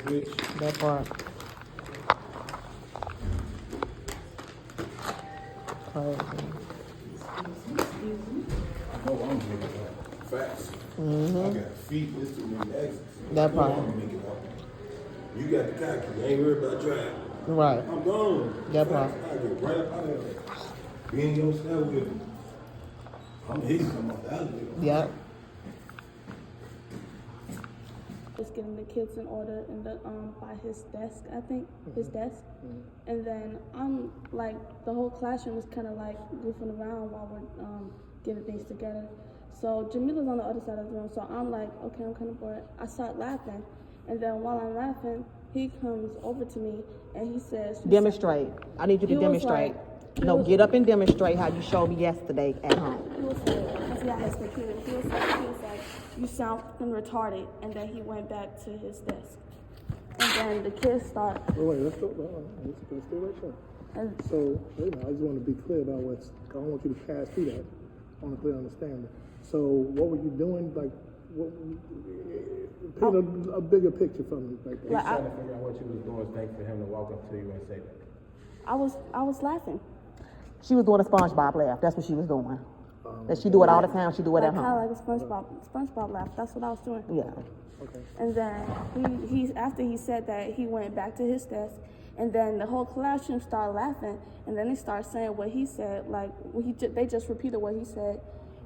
switch. That part. Crazy. Oh, I'm making up facts. Mm-hmm. I got feet, there's too many exits. That part. I'm making up. You got the cocky, you ain't worried about driving. Right. I'm gone. That part. I get right up out of there. Be in your cell with me. I'm hitting come off the elevator. Yep. Just getting the kids in order in the by his desk, I think, his desk. And then I'm like, the whole classroom is kind of like goofing around while we're getting things together. So Jamila's on the other side of the room, so I'm like, okay, I'm kind of bored. I start laughing, and then while I'm laughing, he comes over to me and he says, Demonstrate. I need you to He was demonstrate. like- No, get up and demonstrate how you showed me yesterday at home. He was like, because he had his computer, he was like, you sound fucking retarded. And then he went back to his desk. And then the kids start. Wait, let's go. Let's stay right there. And So, wait a minute, I just want to be clear about what's. I don't want you to pass through that. I want to clear understanding. So, what were you doing? Like, what? Paint a bigger picture for me. Like, Like, Trying to figure out what you was doing, thanks for him to walk up to you and say that. I was laughing. She was doing a SpongeBob laugh. That's what she was doing. That she do it all the time. She do it at Kind home. of like a SpongeBob laugh. That's what I was doing. Yeah. okay. And then he after he said that, he went back to his desk, and then the whole classroom started laughing, and then they started saying what he said, like they just repeated what he said,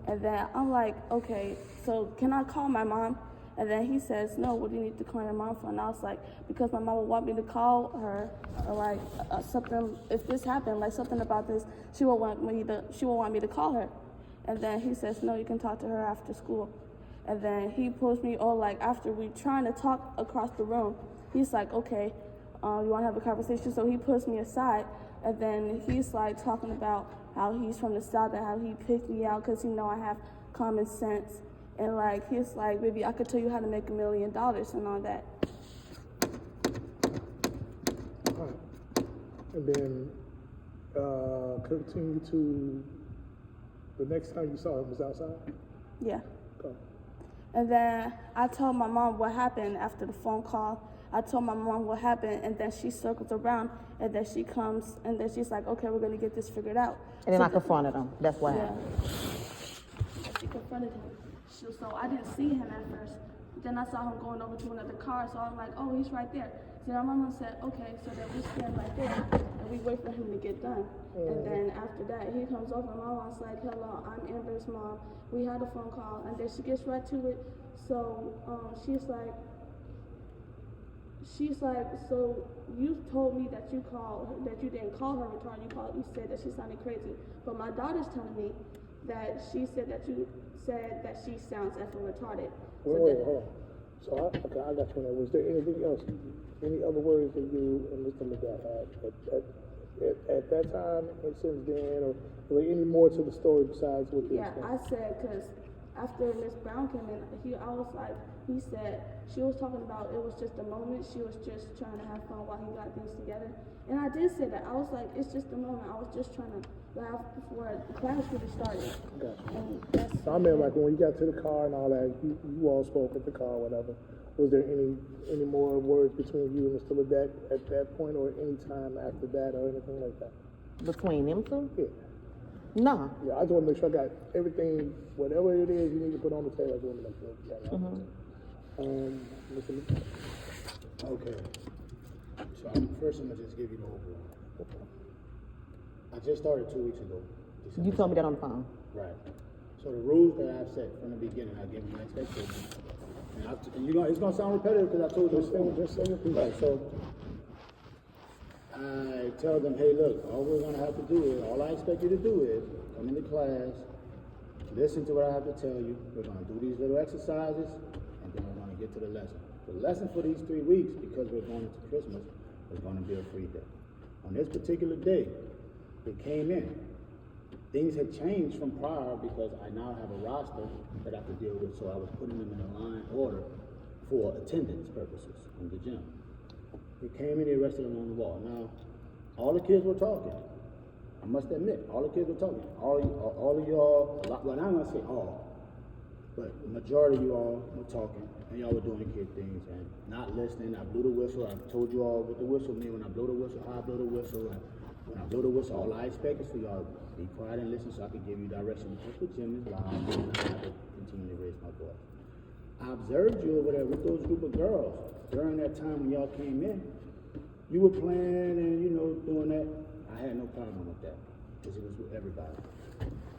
and then I'm like, okay, so can I call my mom? And then he says, no, what do you need to call your mom for? And I was like, because my mom would want me to call her, or like something, if this happened, like something about this, she would want me to call her. And then he says, no, you can talk to her after school. And then he pulls me, like after we trying to talk across the room, he's like, okay, you want to have a conversation? So he pulls me aside, and then he's like talking about how he's from the South and how he picked me out because he know I have common sense. And like, he's like, baby, I could tell you how to make $1 million and all that. All right. And then continue to. The next time you saw him was outside. Yeah. Go. And then I told my mom what happened after the phone call. I told my mom what happened, and then she circles around, and then she comes, and then she's like, okay, we're going to get this figured out. And then So I confronted him. That's what Yeah. happened. She confronted him. So I didn't see him at first. Then I saw him going over to another car, so I'm like, oh, he's right there. So my mama said, okay, so then we stand right there, and we wait for him to get done. And then after that, he comes over, and my mom's like, hello, I'm Amber's mom. We had a phone call, and then she gets right to it. So she's like, so you told me that you didn't call her retarded. You said that she sounded crazy. But my daughter's telling me that she said that you said that she sounds effing retarded. Wait, hold on. So I got you on that. Was there anything else? Any other words that you and Mr. Legat had at that time and since then, or were there any more to the story besides what you Yeah, I said, because after Miss Brown came in, he said she was talking about it was just a moment. She was just trying to have fun while he got things together. And I did say that. I was like, it's just a moment. I was just trying to laugh before the class really started. Gotcha. And that's So I mean, like when you got to the car and all that, you all spoke at the car, or whatever. Was there any more words between you and Mr. Legat at that point, or any time after that, or anything like that? Between them two? Yeah. No. Yeah, I just want to make sure I got everything, whatever it is you need to put on the table. I just want to make sure you got it. Mr. Legat. Okay. So first I'm gonna just give you the overall. I just started 2 weeks ago. You told me that on the phone. Right. So the rules that I've set from the beginning, I give you an expectation. And it's gonna sound repetitive because I told you. Just say it, please. Right. So I tell them, hey, look, all we're gonna have to do is, all I expect you to do is come into class, listen to what I have to tell you. We're gonna do these little exercises, and then we're gonna get to the lesson. The lesson for these 3 weeks, because we're going into Christmas, is gonna be a free day. On this particular day, it came in. Things had changed from prior because I now have a roster that I have to deal with, so I was putting them in a line order for attendance purposes in the gym. It came in, they rested them on the wall. Now, all the kids were talking. I must admit, all the kids were talking. All of y'all, well, I'm not gonna say all, but the majority of you all were talking. and y'all were doing kid things and not listening. I blew the whistle. I told you all what the whistle mean when I blow the whistle, how I blow the whistle. And when I blow the whistle, all I expect is for y'all to be quiet and listen so I can give you direction. Just with Jim is loud, and I have to continue to raise my voice. I observed you over there with those group of girls during that time when y'all came in. You were playing and, doing that. I had no problem with that because it was with everybody.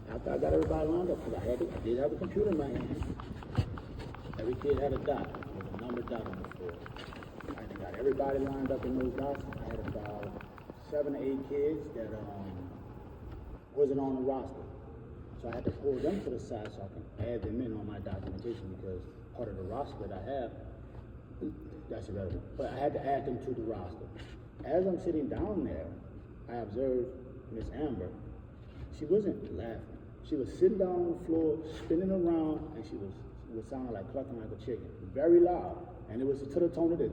After I got everybody lined up, because I did have a computer in my hand. Every kid had a dot, with a number dot on the floor. I got everybody lined up in those dots. I had about 7 or 8 kids that wasn't on the roster. So I had to pull them to the side so I can add them in on my documentation because part of the roster that I have, that's irrelevant. But I had to add them to the roster. As I'm sitting down there, I observed Miss Amber. She wasn't laughing. She was sitting down on the floor, spinning around, and she was sounding like clucking like a chicken. Very loud. And it was to the tone of this.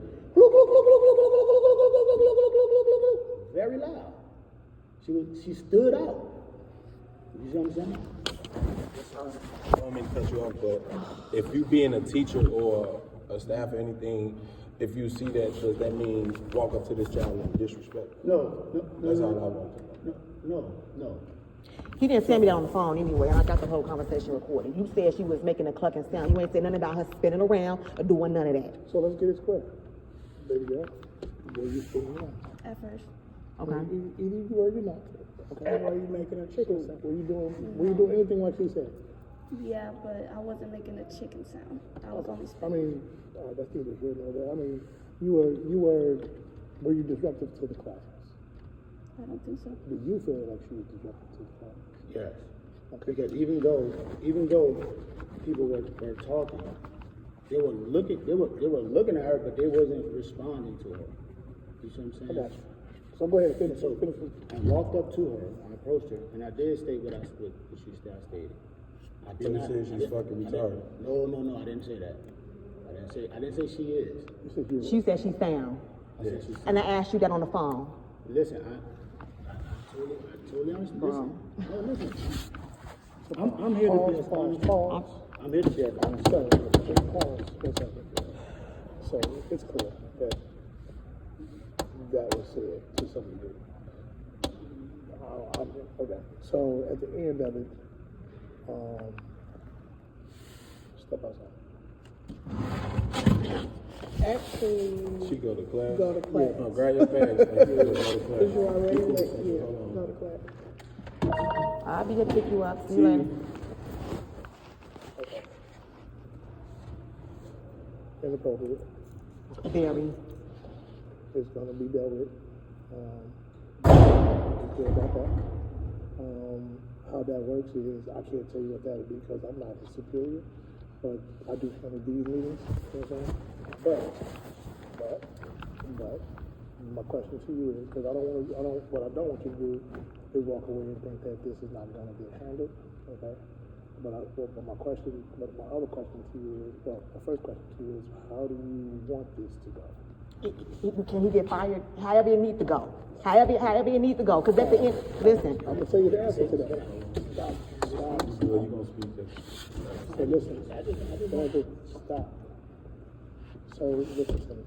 Very loud. She stood out. You see what I'm saying? I don't mean to cut you off, but if you being a teacher or a staff or anything, if you see that, does that mean walk up to this child and disrespect? No. That's all I want to know. No. He didn't tell me that on the phone anyway, and I got the whole conversation recorded. You said she was making a clucking sound. You ain't said nothing about her spinning around or doing none of that. So let's get it square. Baby girl, were you spinning around? At first. Okay. Either you were or you're not. Okay. Why are you making a chicken sound? Were you doing anything like she said? Yeah, but I wasn't making a chicken sound. I was only spinning. That's neither here nor there. Were you disruptive to the classes? I don't think so. Did you feel like she was disruptive to the classes? Yes. Okay. Because even though people were talking, they were looking at her, but they wasn't responding to her. You see what I'm saying? I got you. So go ahead, finish. So I walked up to her, I approached her, and I did state what she stated. I did You not. said she's fucking retarded. No, I didn't say that. I didn't say she is. You said you She said she found. I said she's. And I asked you that on the phone. Listen, I totally understand. Listen. I'm here to be as honest. Pause. I'm here to be as honest. So, pause for a second. So, it's clear that was said to some degree. Okay. So, at the end of it, step outside. Actually, She go to class. go to class. Oh, grab your bags. Go to class. Because you already You cool. let, yeah, Hold on. go to class. I'll be here to pick you up. See you later. Okay. Inappropriate. Very. It's going to be dealt with. I'm clear about that. How that works is I can't tell you what that would be because I'm not his superior, but I do handle these meetings. You know what I'm saying? But my question to you is because what I don't want you to do is walk away and think that this is not going to get handled. Okay. But my other question to you is, the first question to you is, how do you want this to go? Can he get fired? However it needs to go. However it needs to go. Because at the end, listen. I'm gonna tell you the answer to that. Stop. You gonna speak to? So listen. Stop. So listen to me.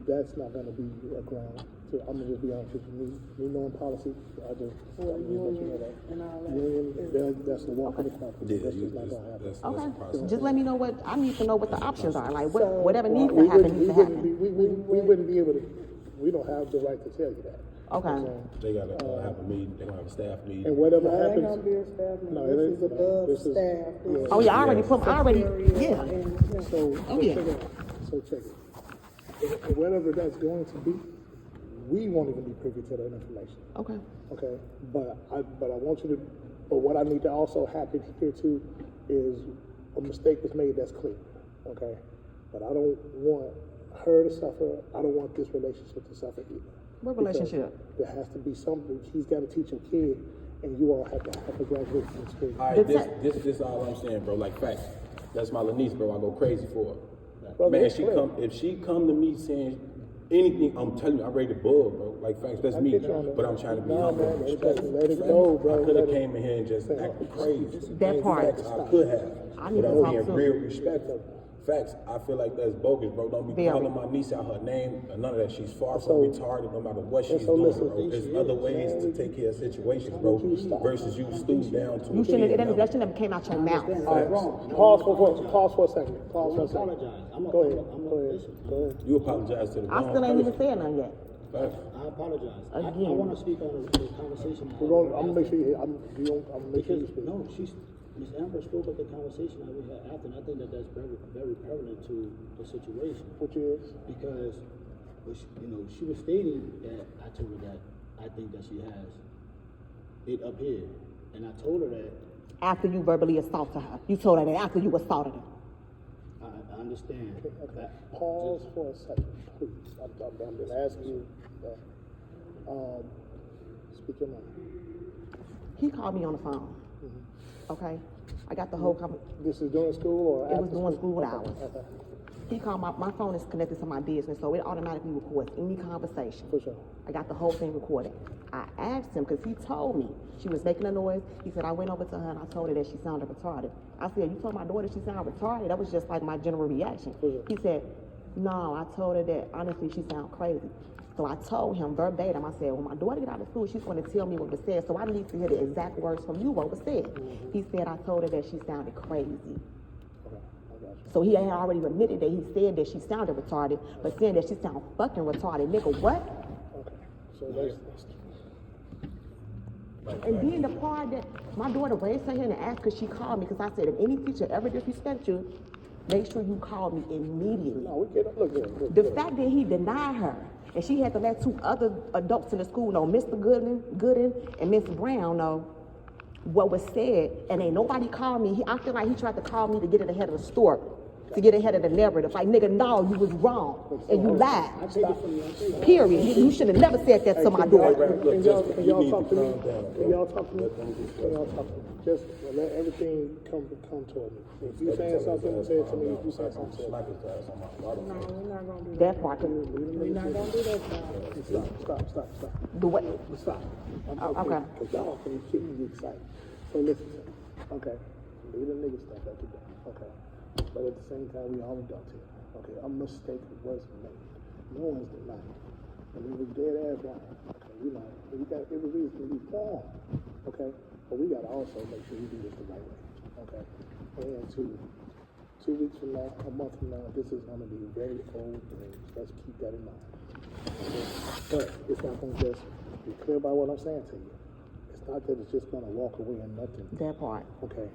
That's not gonna be a ground. So I'm gonna just be honest with you. Me knowing policy, I just let you know that. And all that. Union, that's a walk in the park. Yeah, That's just not gonna happen. Okay. Just let me know what I need to know what the options are. Like whatever needs to happen needs to happen. We wouldn't be able to. We don't have the right to tell you that. Okay. They gotta have a meeting. They gonna have a staff meeting. And whatever It ain't happens. gonna be a staff meeting. No, it This ain't. is above This is- staff. This Oh yeah, I already is yeah. and- So, Oh, yeah. check it. If whatever that's going to be, we won't even be privy to that information. Okay. Okay, but I want you to. But what I need to also happen here too is a mistake was made. That's clear. Okay, but I don't want her to suffer. I don't want this relationship to suffer either. What Because relationship? There has to be something. He's got to teach your kid, and you all have to have a graduation experience. All right, this all I'm saying, bro. Like facts. That's my little niece, bro. I go crazy for her. Brother, Man, that's clear. if she come to me saying anything, I'm telling you, I'm ready to bug, bro. Like facts, that's I me. get you on that. But I'm trying to be No, humble. man, and let it respectful. go, bro. I could have Let it- came in here and just acted crazy. That part. I could have. I need But to I'm talk being to real him. respectful. Facts. I feel like that's bogus, bro. Don't be Very. calling my niece out her name and none of that. She's far So- from retarded, no matter what she's so doing, listen, bro. There's other ways to take care of situations, bro. Versus you stoop down to You a shouldn't, kid. that shouldn't have came out your mouth. That's Alright, wrong. pause for a second. Pause for a second. apologize. Go ahead. Go ahead. You apologize to the I wrong still ain't even person. said nothing yet. Facts. I apologize. Again. I want to speak on the conversation. I'm gonna make sure I'm gonna make sure you Because, speak. no, Ms. Amber spoke of the conversation that we had after, and I think that that's very, very prevalent to the situation. Which is, Because, she was stating that I told her that I think that she has it up here, and I told her that After you verbally assaulted her. You told her that after you assaulted her. I understand. okay, pause for a second, please. I'm gonna ask you, speak your mind. He called me on the phone. Okay? I got the whole This is during school or It after was during school Okay, hours. Okay, He called my phone is connected to my business, so it automatically records any conversation. for sure. I got the whole thing recorded. I asked him, because he told me she was making a noise. He said, I went over to her and I told her that she sounded retarded. I said, you told my daughter she sounded retarded? That was just like my general reaction. He said, no, I told her that honestly she sounded crazy. So I told him verbatim, I said, when my daughter get out of school, she's going to tell me what was said. So I need to hear the exact words from you, what was said. He said, I told her that she sounded crazy. Okay, I got you. So he had already admitted that he said that she sounded retarded, but saying that she sounded fucking retarded. Nigga, what? Okay, so that's And then the part that my daughter raised her hand and asked because she called me, because I said, if any teacher ever disrespect you, make sure you call me immediately. no, we get look here. The fact that he denied her, and she had to let two other adults in the school know, Mr. Gooden and Miss Brown know what was said, and ain't nobody called me. I feel like he tried to call me to get it ahead of the story, to get ahead of the narrative. Like, nigga, no, you was wrong, and you lied. I take it from you. I take it. Period. You should have never said that to my daughter. Can y'all talk to me? down. Can y'all talk to me? Can y'all talk to me? Just let everything come toward me. If you saying something, say it to me. If you saying something, say it. No, we're not gonna do that. That part. We're not gonna do that, child. Stop. The way. Stop. Okay. Because y'all can keep me excited. So listen to me. Okay. Leave the nigga stuff at the door. Okay. But at the same time, we all adults here. Okay. A mistake was made. No one's denying it. And it was dead ass wrong. Okay. We got every reason to be wrong. Okay. But we gotta also make sure we do this the right way. Okay. And 2 weeks from now, a month from now, this is gonna be very old news. Let's keep that in mind. Okay? But it's not gonna just be clear about what I'm saying to you. It's not that it's just gonna walk away and nothing. That part. Okay.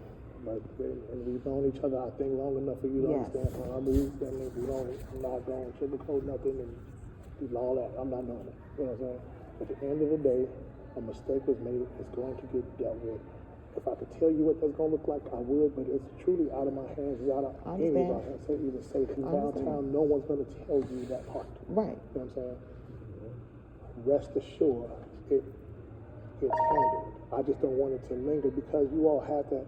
But and we've known each other, I think, long enough for you to Yes. understand how our moves. That means I'm not going to sugarcoat nothing and do all that. I'm not doing it. You know what I'm saying? At the end of the day, a mistake was made. It's going to get dealt with. If I could tell you what that's going to look like, I would, but it's truly out of my hands. It's out of I any of understand. our hands. So even safety I downtown, no one's going to tell you that part. Right. You know what I'm saying? Rest assured, it's handled. I just don't want it to linger because you all have to.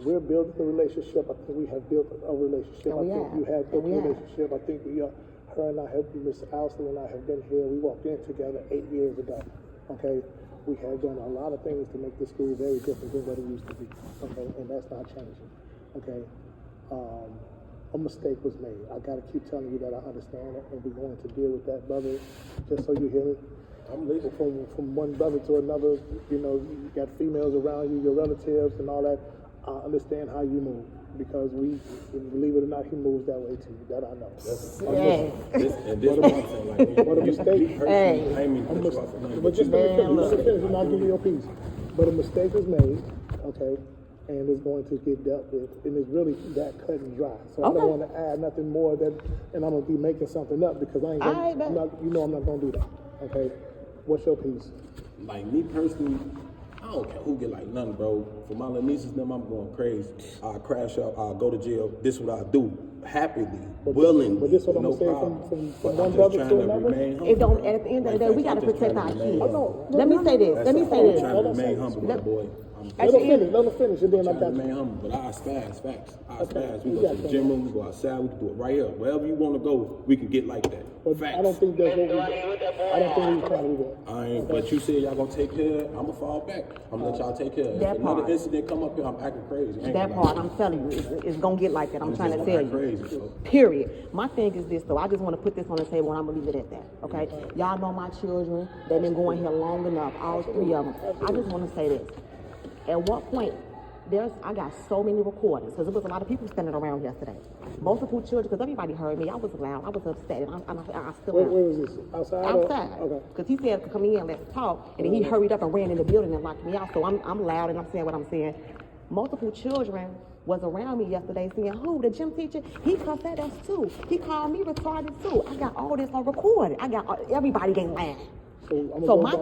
We're building a relationship. I think we have built a relationship. And we I think have. you have built And a we have. relationship. I think we are. Her and I have, Miss Allison and I have been here. We walked in together 8 years ago. Okay, we have done a lot of things to make this school very different than what it used to be. Okay, and that's not changing. Okay, a mistake was made. I got to keep telling you that I understand it, and we're going to deal with that, brother. Just so you hear me. I'm leaving. From one brother to another, you know, you got females around you, your relatives and all that. I understand how you move because believe it or not, he moves that way too. That I know. Yeah. This what I'm saying, like, But a mistake. Hey. I ain't mean to cut you off or nothing, But just let me Man, finish, and I'll give you your piece. But a mistake was made, okay, and it's going to get dealt with, and it's really that cut and dry. So I Okay. don't want to add nothing more that, and I'm gonna be making something up because I ain't gonna, All right, I'm not, you know, I'm not gonna do that. Okay, what's your piece? like me personally, I don't care who get like nothing, bro. For my little nieces and them, I'm going crazy. I'll crash out, I'll go to jail. This what I do. Happily, willingly, But this what no I'm saying problem. from But one I'm just brother trying to to another? remain humble. It don't. At the end of the day, we I'm gotta just protect trying our to remain kids. humble. Let me say this. Let me say I'm this. trying to remain humble, my boy. Let them finish, and then I trying got to remain you. humble, but I spaz, facts. I spaz. We you go got to the that. gym room, we go outside, we can do it right here. Wherever you want to go, we can get like that. But Facts. I don't think that's what I don't think he's trying to do that. I ain't, but you said y'all gonna take care. I'm gonna fall back. I'm gonna let y'all take care. If That another part. incident come up here, I'm acting crazy. I ain't That gonna part, lie. I'm telling you, it's gonna get like that. I'm It's trying just to tell gonna you. act crazy, so. Period. My thing is this though. I just want to put this on the table and I'm gonna leave it at that. Okay? Y'all know my children. They've been going here long enough. All three of them. I just want to say this. At what point? I got so many recordings because there was a lot of people standing around yesterday. Multiple children, because everybody heard me. I was loud. I was upset, and I still Where am. was this? Outside? Outside. Okay. Because he said, come in, let's talk. And then he hurried up and ran in the building and locked me out. So I'm loud and I'm saying what I'm saying. Multiple children was around me yesterday saying, who, the gym teacher? He cussed at us too. He called me retarded too. I got all this on recording. Everybody getting loud. So my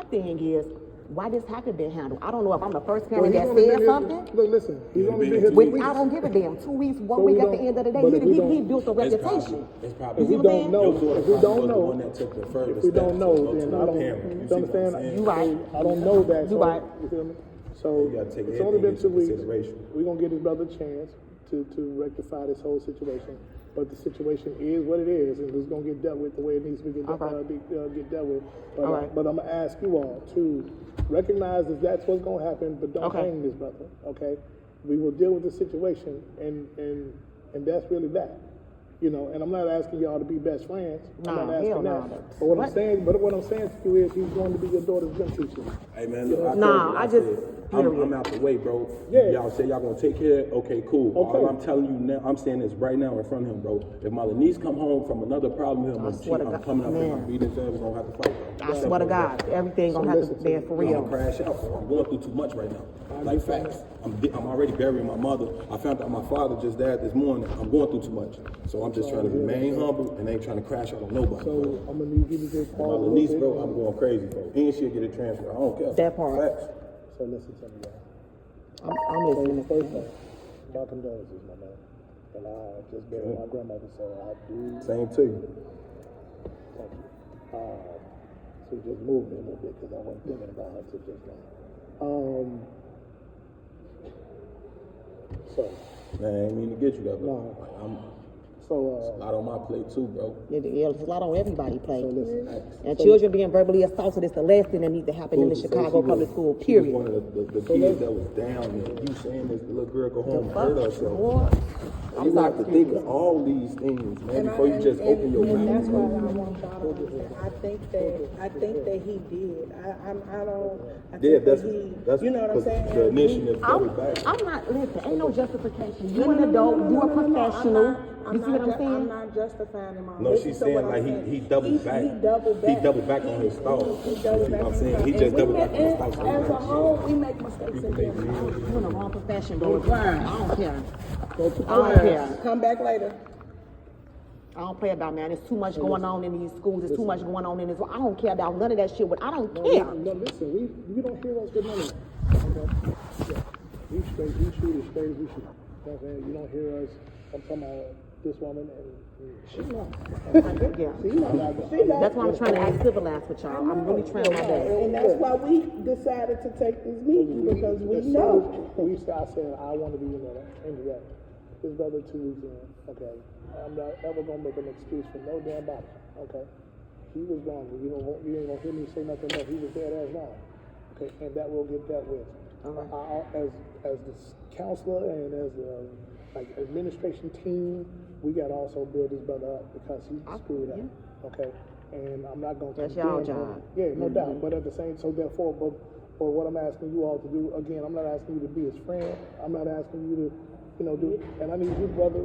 thing is, why this haven't been handled? I don't know if I'm the first parent that said something. Look, listen, he's only been here 2 Which weeks. I don't give a damn. 2 weeks, 1 So we week at the don't- end of the day, but if we he don't- built a reputation. It's probably If we You see what I'm don't saying? know, Your daughter if we probably don't was the know, one that took the furthest if we don't steps know, to go then to I the don't. parent. You see what I'm understand? saying? You right. I don't know that. You so, right. You feel me? So You gotta take it's only been everything 2 into weeks. consideration. We're gonna give his brother a chance to rectify this whole situation. But the situation is what it is, and it's gonna get dealt with the way it needs to get dealt with. But, All right. but I'm gonna ask you all to recognize that that's what's gonna happen, but don't Okay. hang this brother. Okay? We will deal with the situation, and that's really that. You know, and I'm not asking y'all to be best friends. I'm Nah, not asking hell that. no. But what I'm saying to you is he's going to be your daughter's gym teacher. Hey man, look, Nah, I just- I'm period. out the way, bro. Yeah. Y'all say y'all gonna take care. Okay, cool. Okay. All I'm telling you now, I'm saying this right now in front of him, bro. If my niece come home from another problem here, I swear to I'm God, coming up and man. I'm beating his ass. We're gonna have to fight, bro. I swear to God, everything gonna have to stand for I'm real. gonna crash out. I'm going through too much right now. Like facts. I'm already burying my mother. I found out my father just died this morning. I'm going through too much. So I'm just trying to remain humble and ain't trying to crash out on nobody, So bro. I'm gonna need you to just My pause a little little niece, bit. bro, I'm going crazy, bro. And she'll get a transfer. I don't care. That part. Facts. So listen to me, y'all. I'm So listening. first thing, my condolences, my man. And I just buried my grandmother, so I do Same to you. thank you. So just move me a little bit because I wasn't thinking about her till just now. So, Man, I ain't mean to get you that, bro. No. Like, I'm so a lot on my plate too, bro. Yeah, there's a lot on everybody's plate. listen. And children being verbally assaulted is the last thing that needs to happen in the Who's to say Chicago she was- public school, She was period. one of the kids that was down there. You saying this little girl go home and hurt herself. Boy, You have to think of all these things, man, before you just open your And that's why mouth. I want y'all to understand. I think that he did. I don't. I Yeah, think that's that he. that's You know what I'm 'cause saying? the initiative double back. I'm not, listen, ain't no justification. You an adult, you a professional. You see what I'm I'm saying? not justifying him. No, Listen she's to saying what like I'm saying. he doubled back. He doubled back. He doubled back on his thoughts. He You doubled see back what I'm on his saying? thoughts. He And just we doubled make- back on his thoughts. As a whole, we make mistakes in business. You in the wrong profession, bro. class. I don't care. Go to I don't care. Come back later. I don't play about, man. There's too much going on in these schools. There's too much going on in this. I don't care about none of that shit. But I don't care. No, listen, we don't hear us with none of that. Okay? Yeah. We straight, we shoot as straight as we shoot. You know what I'm saying? You don't hear us, I'm talking about this woman and she not. Yeah. She not. That's why I'm trying to act civilized with y'all. I'm really trying my best. And that's why we decided to take this meeting because we know. I said, I want to be into that. His brother 2 weeks in, okay? I'm not ever going to make an excuse for no damn body, okay? He was wrong. You ain't going to hear me say nothing more. He was dead as wrong, okay? And that will get dealt with. As the counselor and as the like administration team, we got to also build his brother up because he's screwed up, okay? And I'm not going to That's y'all job. Yeah, no doubt. But at the same, so therefore, but what I'm asking you all to do, again, I'm not asking you to be his friend. I'm not asking you to, do, and I need you, brother,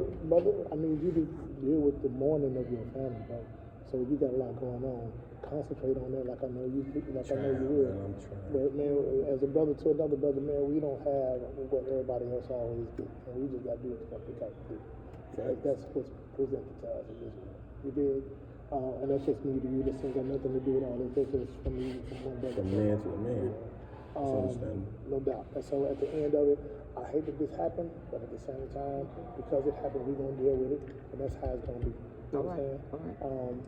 I need you to deal with the mourning of your family, bro. So you got a lot going on. Concentrate on that like I know you will. I'm trying. But man, as a brother to another brother, man, we don't have what everybody else always do. And we just got to do what we got to do. That's what's presented to us in this one. You did. And that's just me to you. This ain't got nothing to do with all this. This is from me, from one brother. From man to a man. That's understandable. No doubt. And so at the end of it, I hate that this happened, but at the same time, because it happened, we're going to deal with it. And that's how it's going to be. You know what I'm saying?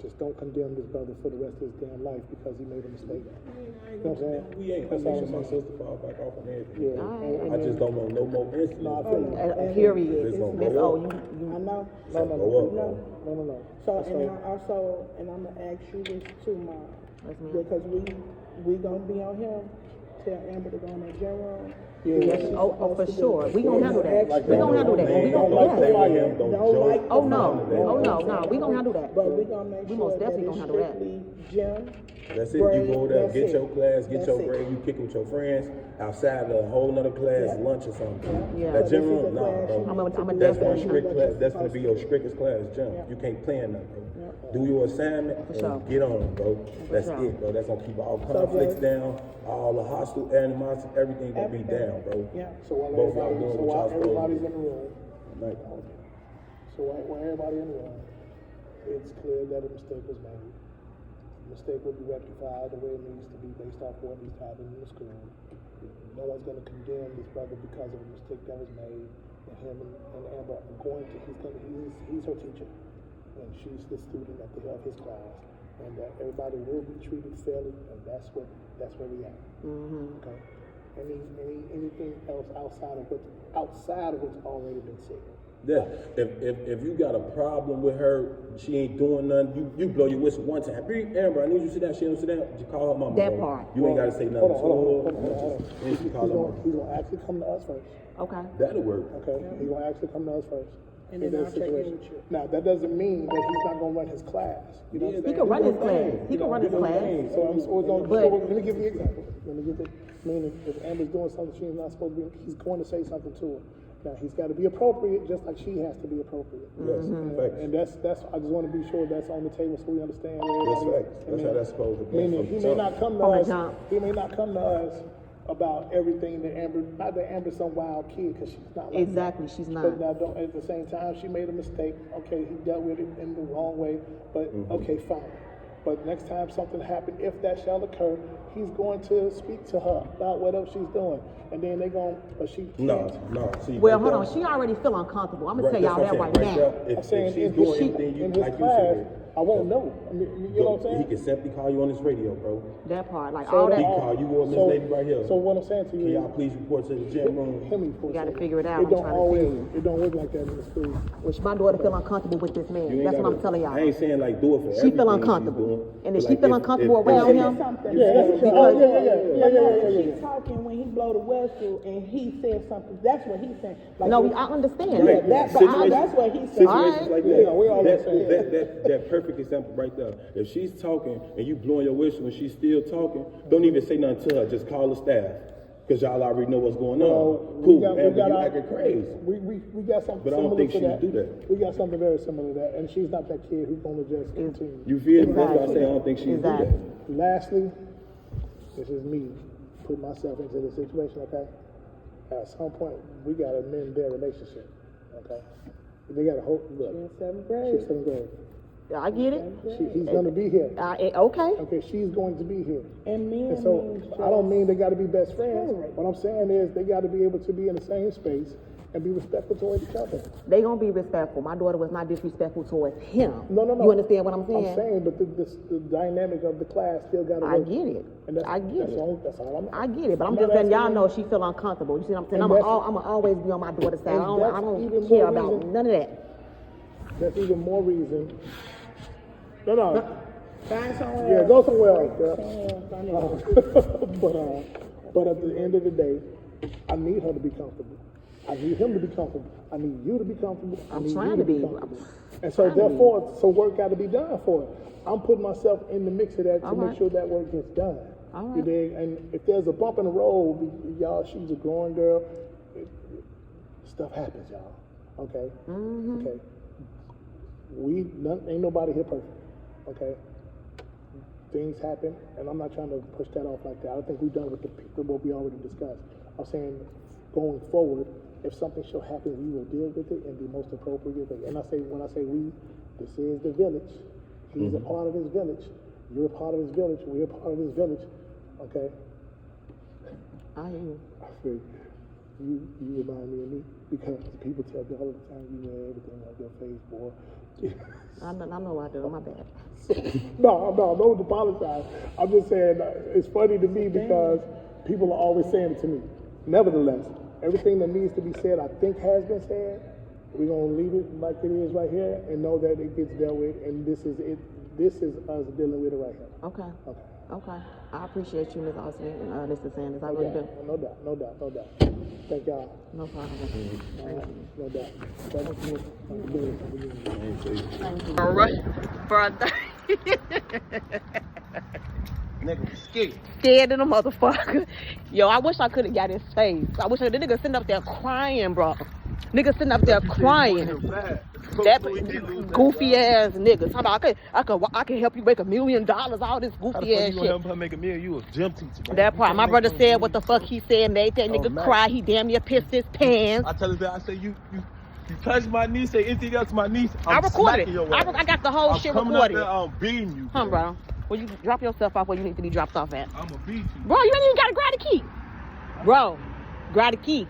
just don't condemn this brother for the rest of his damn life because he made a mistake. You know what I'm saying? We ain't That's gonna all make I'm sure my saying. sister fall back off on everything. Yeah. I just don't want no more incidents. No, I feel you. Period. It's gonna Miss go O, up. you I know. No. So, and I'm gonna ask you this too, Mom. Yes, ma'am. Because we gonna be on him, tell Amber to go in that gym room. Yes, oh, for sure. We gonna handle that. Like We gonna handle that. We don't gonna, like the yes. fire. Don't like Oh, no, we gonna handle that. But we gonna make We sure most that definitely it's gonna handle that. strictly gym. That's it. You grade, go there, that's get it. your class, get That's your it. grade, you kick with your friends outside of a whole nother class, Yeah. lunch or something. Yeah. That So gym this is room, a nah, class bro. you I'm a That's one definitely- strict class. That's gonna supposed be to your strictest class, gym. Yeah. You can't plan that, bro. Yeah. Do your assignment and sure. get on, bro. That's sure. it, bro. That's gonna keep all conflicts down, all the hostile animosity, everything gonna be down, bro. Yeah. So while Both y'all everybody, doing so what while y'all supposed to everybody's do. in the room, Like, so while everybody in the room, it's clear that a mistake was made. The mistake will be rectified the way it needs to be based off what needs to happen in the school. No one's going to condemn this brother because of a mistake that was made. And him and Amber are going to, he's her teacher. And she's the student of his class. And that everybody will be treated fairly, and that's where we at. Okay? Anything else outside of what's already been said? yeah, if you got a problem with her, she ain't doing nothing, you blow your whistle one time. Beep, Amber, I need you to sit down. She don't sit down. You call her mama. That bro. part. You ain't gotta say nothing to her. Hold on. And she call her mama. He's gonna actually come to us first. Okay. That'll work. Okay, he's gonna actually come to us first. And in then that I'll check in situation. with you. Now, that doesn't mean that he's not gonna run his class. You know what I'm He saying? can run his class. He can run his class. Let me give you an example. Meaning, if Amber's doing something she's not supposed to be, he's going to say something to her. Now, he's got to be appropriate, just like she has to be appropriate. Yes, facts. And that's. I just want to be sure that's on the table so we understand. That's facts. That's how that's supposed to be. Meaning, he may not come to From the us. jump. He may not come to us about everything that Amber. Not that Amber's some wild kid, because she's not. Like Exactly, that. she's not. But now, at the same time, she made a mistake. Okay, he dealt with it in the wrong way. But okay, fine. But next time something happened, if that shall occur, he's going to speak to her about whatever she's doing, and then they going. But she can't. No. See, Well, right hold there- on. She already feel uncomfortable. I'm gonna right, tell y'all that's that what I'm right saying. now. There, I'm saying if she's in doing his, anything you in his like you class, said, I won't know. I mean, you know what I'm saying? he can simply call you on his radio, bro. That part, like So all He that. can call you or Miss Lady right here. So what I'm saying to Can you y'all please report to the gym room? hear me for a You gotta second. figure it out. It I'm don't trying to always. tell you. It don't work like that in the school. Which my daughter feel uncomfortable with this man. You ain't That's what gotta- I'm telling y'all. I ain't saying like do it for She feel everything she's uncomfortable. doing, And but if she like feel uncomfortable around Say him, something. Yeah, that's what Because- yeah. She's talking when he blow the whistle and he said something. That's what he's saying. Like, no, I understand. Yeah, that. that's But that's what he said. Situations Alright. like Yeah, that. we all that, understand. that perfect example right there. If she's talking and you blowing your whistle and she's still talking, don't even say nothing to her. Just call the staff. Because y'all already know what's going on. Cool, Amber, you acting crazy. We got something But I don't similar think to she that. do that. We got something very similar to that, and she's not that kid who's gonna just continue. You feel me? That's why I Exactly. say I don't think she'll do that. Exactly. Lastly, this is me putting myself into the situation. Okay, at some point we gotta mend their relationship. Okay, they gotta hope. Look, In seventh grade. she's 7th grade. I get it. He's gonna be here. Okay. Okay, she's going to be here. And men And so means I don't just- mean they got to be best friends. Tolerate. What I'm saying is they got to be able to be in the same space and be respectful towards each other. They gonna be respectful. My daughter was not disrespectful towards him. No. You understand what I'm saying? I'm saying, but the dynamic of the class still got to work. I get it. And that's, I get that's it. All, that's all I'm. I get it, but I'm I'm just not letting y'all asking know you- she feel uncomfortable. You see what I'm saying? And I'm that's- gonna always be on my daughter's side. And I that's don't even care more about reason- none of that. That's even more reason. No. Find somewhere Yeah, else. go somewhere else, girl. Somewhere else. But at the end of the day, I need her to be comfortable. I need him to be comfortable. I need you to be comfortable. I I'm need trying you to be. comfortable. I'm And so trying to be. therefore, so work got to be done for it. I'm putting myself in the mix of that to All make right. sure that work gets done. All You right. dig? And if there's a bump in the road, y'all, she's a growing girl. Stuff happens, y'all. Okay. Okay. Ain't nobody here perfect. Okay. Things happen, and I'm not trying to push that off like that. I think we've done with what we already discussed. I'm saying, going forward, if something shall happen, we will deal with it in the most appropriate way. And when I say we, this is the village. He's a part of this village. You're a part of this village. We're a part of this village. Okay. I hear you. I see. you remind me of me because people tell me all the time you wear everything on your face, boy. I know I do. My bad. No, don't apologize. I'm just saying it's funny to me because people are always saying it to me. Nevertheless, everything that needs to be said, I think has been said. We're gonna leave it like it is right here and know that it gets dealt with, and this is it. This is us dealing with it right here. Okay. I appreciate you, Ms. Austin and Mr. Sanders. I really do. No doubt. Thank y'all. No problem. No doubt. Thank you. All right, brother. Nigga was scared. Scared in a motherfucker. Yo, I wish I could have got his face. I wish the nigga sitting up there crying, bro. Nigga sitting up there crying. That goofy ass niggas. How about I can help you make $1 million. All this goofy ass shit. Help her make $1 million? You a gym teacher. That part. My brother said what the fuck he said, made that nigga cry. He damn near pissed his pants. I tell her that. I say you touch my niece. Say anything else to my niece. I recorded it. I got the whole shit recorded. I'm beating you. Huh, bro? Well, you drop yourself off where you need to be dropped off at. I'm gonna beat you. Bro, you ain't even gotta grab the key. Bro, grab the key.